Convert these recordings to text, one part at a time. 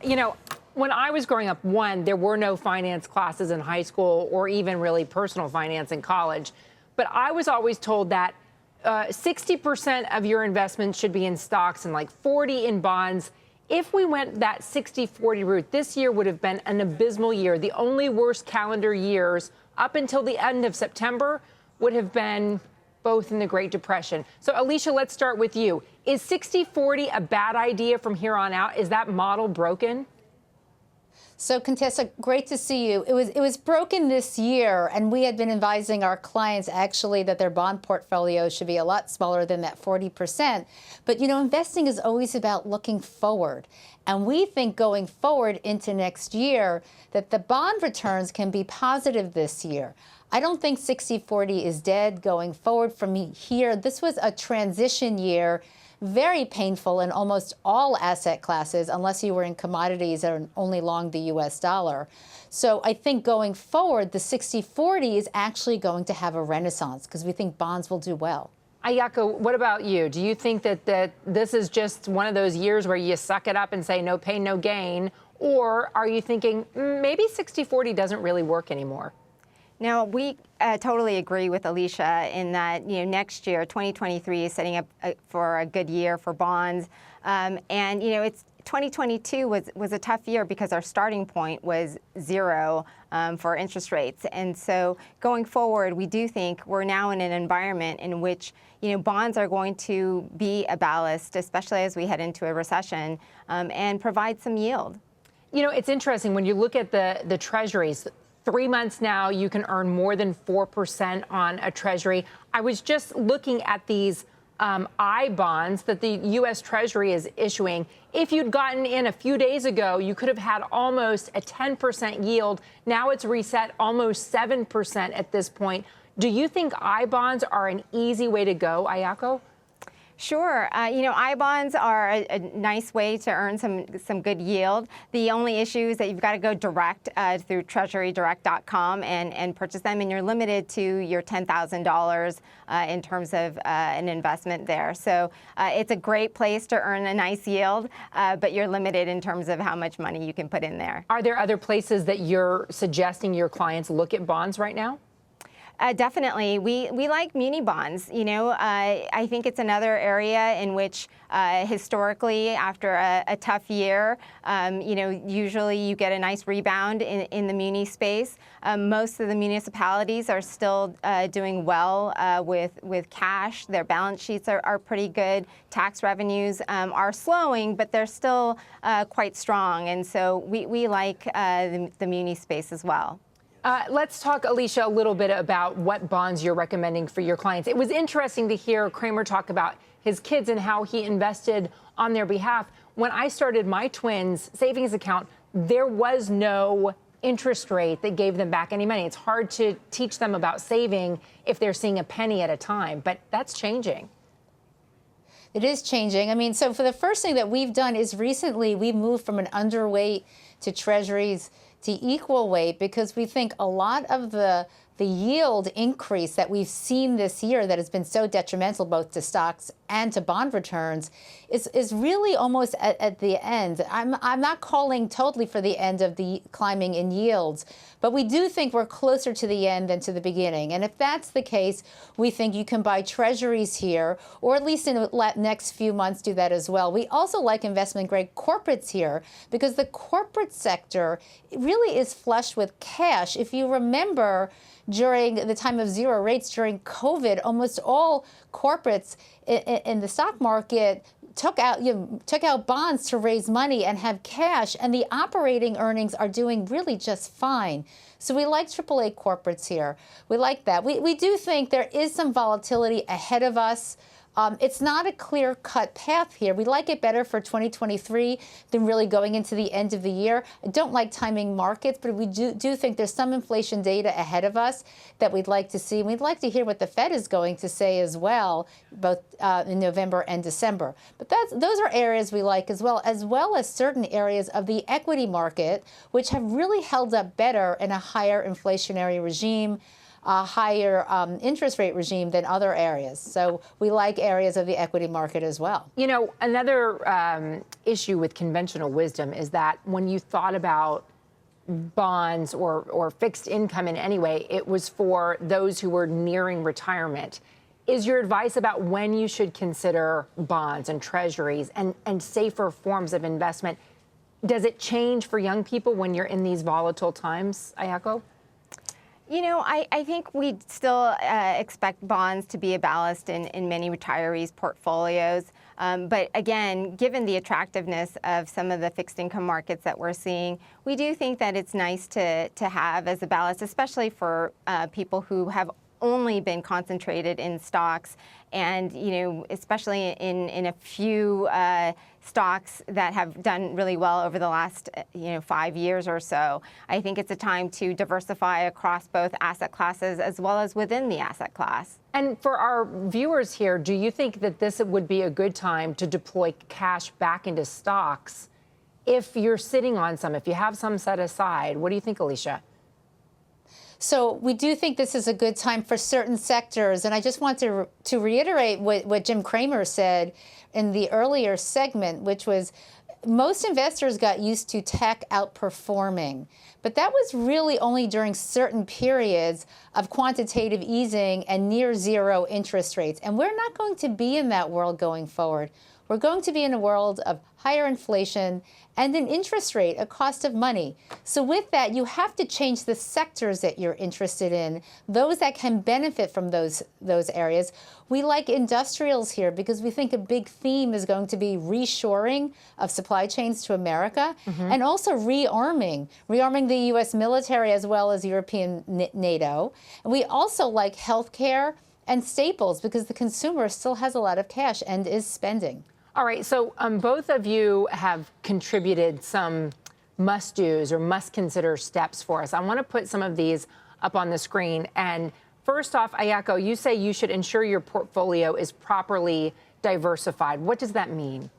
You know, when I was growing up, one, there were no finance classes in high school or even really personal finance in college. But I was always told that 60% of your investments should be in stocks and like 40 in bonds. If we went that 60-40 route, this year would have been an abysmal year. The only worst calendar years up until the end of September would have been both in the Great Depression. So, Alicia, let's start with you. Is 60-40 a bad idea from here on out? Is that model broken? So, Contessa, great to see you. It was broken this year, and we had been advising our clients actually that their bond portfolio should be a lot smaller than that 40%. But, you know, investing is always about looking forward. And we think going forward into next year that the bond returns can be positive this year. I don't think 60-40 is dead going forward from here. This was a transition year, very painful in almost all asset classes, unless you were in commodities or only long the U.S. dollar. So I think going forward, the 60-40 is actually going to have a renaissance because we think bonds will do well. Ayako, what about you? Do you think that this is just one of those years where you suck it up and say no pain, no gain? Or are you thinking maybe 60-40 doesn't really work anymore? Now, we totally agree with Alicia in that, you know, next year, 2023 is setting up for a good year for bonds. And, you know, 2022 was a tough year because our starting point was zero for interest rates. And so going forward, we do think we're now in an environment in which, you know, bonds are going to be a ballast, especially as we head into a recession, and provide some yield. You know, it's interesting when you look at the treasuries. 3 months now, you can earn more than 4% on a treasury. I was just looking at these I bonds that the U.S. Treasury is issuing. If you'd gotten in a few days ago, you could have had almost a 10% yield. Now it's reset almost 7% at this point. Do you think I bonds are an easy way to go, Ayako? Sure. You know, I bonds are a nice way to earn some good yield. The only issue is that you've got to go direct through treasurydirect.com and purchase them, and you're limited to your $10,000 in terms of an investment there. So it's a great place to earn a nice yield, but you're limited in terms of how much money you can put in there. Are there other places that you're suggesting your clients look at bonds right now? Definitely. We like muni bonds. You know, I think it's another area in which historically, after a tough year, you know, usually you get a nice rebound in the muni space. Most of the municipalities are still doing well with cash. Their balance sheets are pretty good. Tax revenues are slowing, but they're still quite strong. And so we like the muni space as well. Let's talk, Alicia, a little bit about what bonds you're recommending for your clients. It was interesting to hear Kramer talk about his kids and how he invested on their behalf. When I started my twins' savings account, there was no interest rate that gave them back any money. It's hard to teach them about saving if they're seeing a penny at a time, but that's changing. It is changing. I mean, so for the first thing that we've done is recently we've moved from an underweight to treasuries to equal weight because we think a lot of the yield increase that we've seen this year that has been so detrimental both to stocks and to bond returns is really almost at the end. I'm not calling totally for the end of the climbing in yields, but we do think we're closer to the end than to the beginning. And if that's the case, we think you can buy treasuries here, or at least in the next few months do that as well. We also like investment grade corporates here because the corporate sector really is flush with cash. If you remember, during the time of zero rates during COVID, almost all corporates in the stock market took out bonds to raise money and have cash, and the operating earnings are doing really just fine. So we like AAA corporates here. We like that. We do think there is some volatility ahead of us. It's not a clear-cut path here. We like it better for 2023 than really going into the end of the year. I don't like timing markets, but we do think there's some inflation data ahead of us that we'd like to see. We'd like to hear what the Fed is going to say as well, both in November and December. But those are areas we like as well as certain areas of the equity market, which have really held up better in a higher inflationary regime. higher interest rate regime than other areas. So we like areas of the equity market as well. You know, another issue with conventional wisdom is that when you thought about bonds or fixed income in any way, it was for those who were nearing retirement. Is your advice about when you should consider bonds and treasuries and safer forms of investment, does it change for young people when you're in these volatile times, Ayako? You know, I think we still expect bonds to be a ballast in many retirees' portfolios. But again, given the attractiveness of some of the fixed income markets that we're seeing, we do think that it's nice to have as a ballast, especially for people who have only been concentrated in stocks, and you know, especially in a few stocks that have done really well over the last 5 years or so. I think it's a time to diversify across both asset classes as well as within the asset class. And for our viewers here, do you think that this would be a good time to deploy cash back into stocks if you're sitting on some, if you have some set aside? What do you think, Alicia? So we do think this is a good time for certain sectors. And I just want to reiterate what Jim Cramer said in the earlier segment, which was most investors got used to tech outperforming. But that was really only during certain periods of quantitative easing and near zero interest rates. And we're not going to be in that world going forward. We're going to be in a world of higher inflation and an interest rate, a cost of money. So with that, you have to change the sectors that you're interested in, those that can benefit from those areas. We like industrials here because we think a big theme is going to be reshoring of supply chains to America, and also rearming the U.S. military as well as European NATO. And we also like healthcare and staples because the consumer still has a lot of cash and is spending. All right, so both of you have contributed some must-dos or must-consider steps for us. I want to put some of these up on the screen. And first off, Ayako, you say you should ensure your portfolio is properly diversified. What does that mean?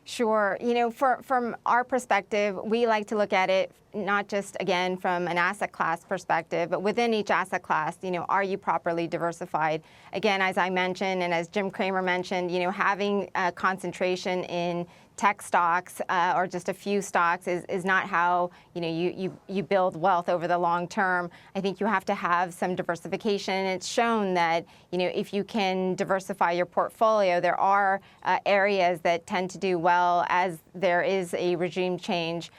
Sure. You know, from our perspective, we like to look at it not just, again, from an asset class perspective, but within each asset class, you know, are you properly diversified? Again, as I mentioned, and as Jim Cramer mentioned, you know, having a concentration in tech stocks or just a few stocks is not how, you know, you build wealth over the long term. I think you have to have some diversification. And it's shown that, you know, if you can diversify your portfolio, there are areas that tend to do well as there is a regime change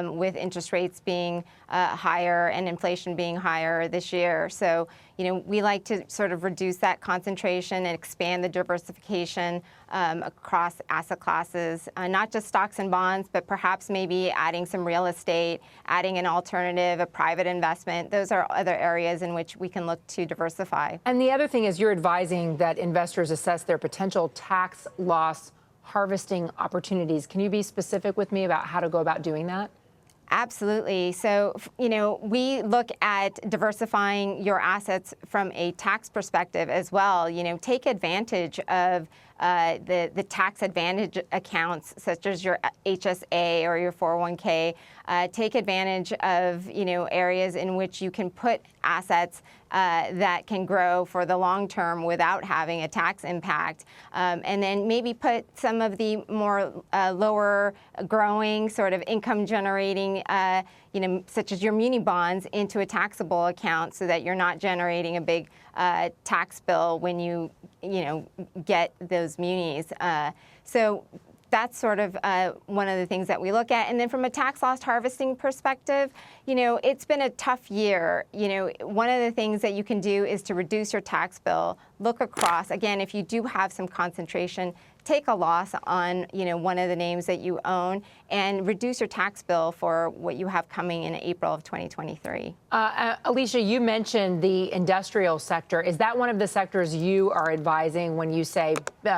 with interest rates being higher and inflation being higher this year. So, you know, we like to sort of reduce that concentration and expand the diversification across asset classes, not just stocks and bonds, but perhaps maybe adding some real estate, adding an alternative, a private investment. Those are other areas in which we can look to diversify. And the other thing is you're advising that investors assess their potential tax loss harvesting opportunities. Can you be specific with me about how to go about doing that? Absolutely. So, you know, we look at diversifying your assets from a tax perspective as well. You know, take advantage of the tax advantage accounts such as your HSA or your 401k. Take advantage of, you know, areas in which you can put assets that can grow for the long term without having a tax impact. And then maybe put some of the more lower growing sort of income generating, you know, such as your muni bonds into a taxable account so that you're not generating a big tax bill when you know, get those munis. So that's sort of one of the things that we look at. And then from a tax loss harvesting perspective, you know, it's been a tough year. You know, one of the things that you can do is to reduce your tax bill. Look across. Again, if you do have some concentration, take a loss on, you know, one of the names that you own and reduce your tax bill for what you have coming in April of 2023. Alicia, you mentioned the industrial sector. Is that one of the sectors you are advising when you say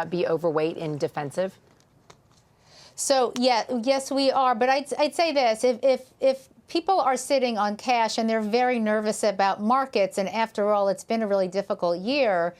be overweight in defensive? So yes, we are. But I'd say this: if people are sitting on cash and they're very nervous about markets, and after all, it's been a really difficult year,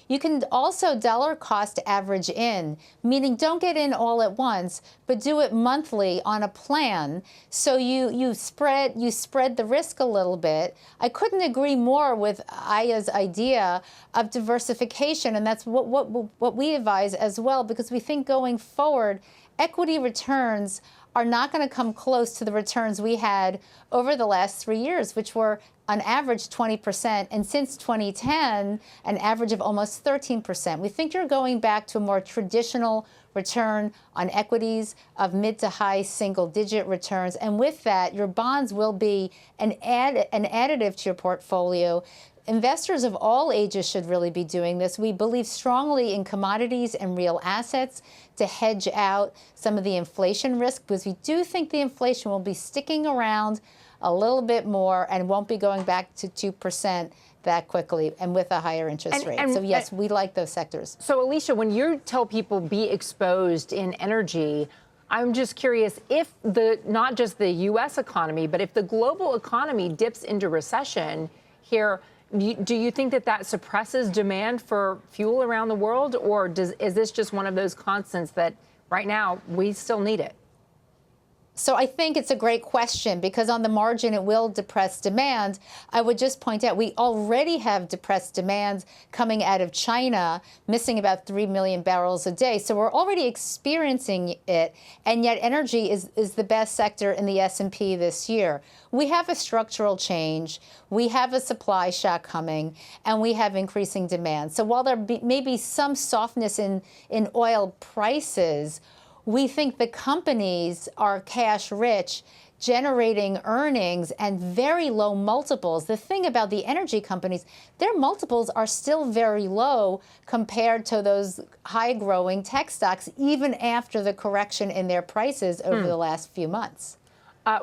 You can also dollar cost average in, meaning don't get in all at once, but do it monthly on a plan. So you spread the risk a little bit. I couldn't agree more with Aya's idea of diversification, and that's what we advise as well, because we think going forward, equity returns are not going to come close to the returns we had over the last 3 years, which were on average 20%, and since 2010, an average of almost 13%. We think you're going back to a more traditional return on equities of mid to high single-digit returns, and with that, your bonds will be an additive to your portfolio. Investors of all ages should really be doing this. We believe strongly in commodities and real assets to hedge out some of the inflation risk, because we do think the inflation will be sticking around a little bit more and won't be going back to 2% that quickly, and with a higher interest rate. So yes, we like those sectors. So Alicia, when you tell people be exposed in energy, I'm just curious if not just the U.S. economy, but if the global economy dips into recession here, do you think that suppresses demand for fuel around the world, or is this just one of those constants that right now we still need it? So I think it's a great question, because on the margin it will depress demand. I would just point out we already have depressed demand coming out of China, missing about 3 million barrels a day. So we're already experiencing it, and yet energy is the best sector in the S&P this year. We have a structural change, we have a supply shock coming, and we have increasing demand. So while there may be some softness in oil prices, we think the companies are cash rich, generating earnings and very low multiples. The thing about the energy companies, their multiples are still very low compared to those high-growing tech stocks, even after the correction in their prices over the last few months.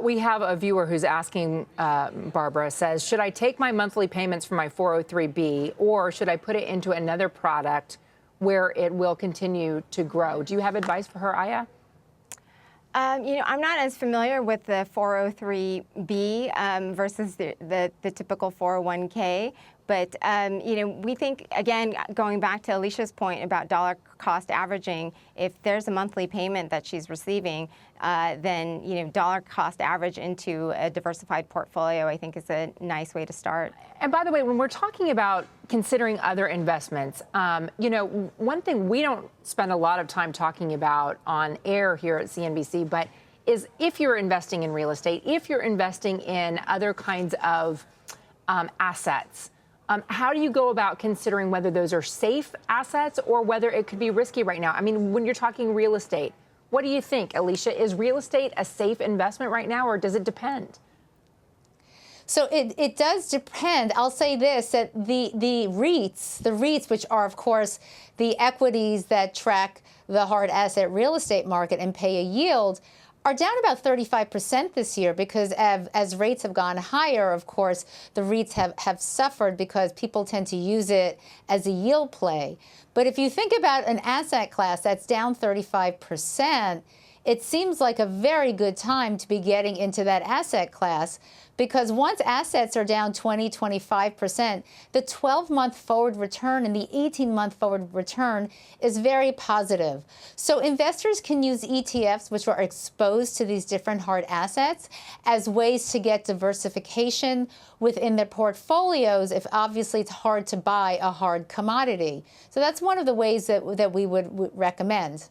We have a viewer who's asking, Barbara says, should I take my monthly payments from my 403B, or should I put it into another product where it will continue to grow? Do you have advice for her, Aya? I'm not as familiar with the 403B versus the typical 401k. But, we think, again, going back to Alicia's point about dollar cost averaging, if there's a monthly payment that she's receiving, then, dollar cost average into a diversified portfolio, I think, is a nice way to start. And by the way, when we're talking about considering other investments, one thing we don't spend a lot of time talking about on air here at CNBC, but is if you're investing in real estate, if you're investing in other kinds of assets, how do you go about considering whether those are safe assets or whether it could be risky right now? I mean, when you're talking real estate, what do you think, Alicia? Is real estate a safe investment right now, or does it depend? So it does depend. I'll say this, that the REITs, which are, of course, the equities that track the hard asset real estate market and pay a yield, are down about 35% this year, because as rates have gone higher, of course, the REITs have suffered because people tend to use it as a yield play. But if you think about an asset class that's down 35%, it seems like a very good time to be getting into that asset class, because once assets are down 20, 25%, the 12-month forward return and the 18-month forward return is very positive. So investors can use ETFs, which are exposed to these different hard assets, as ways to get diversification within their portfolios if obviously it's hard to buy a hard commodity. So that's one of the ways that we would recommend.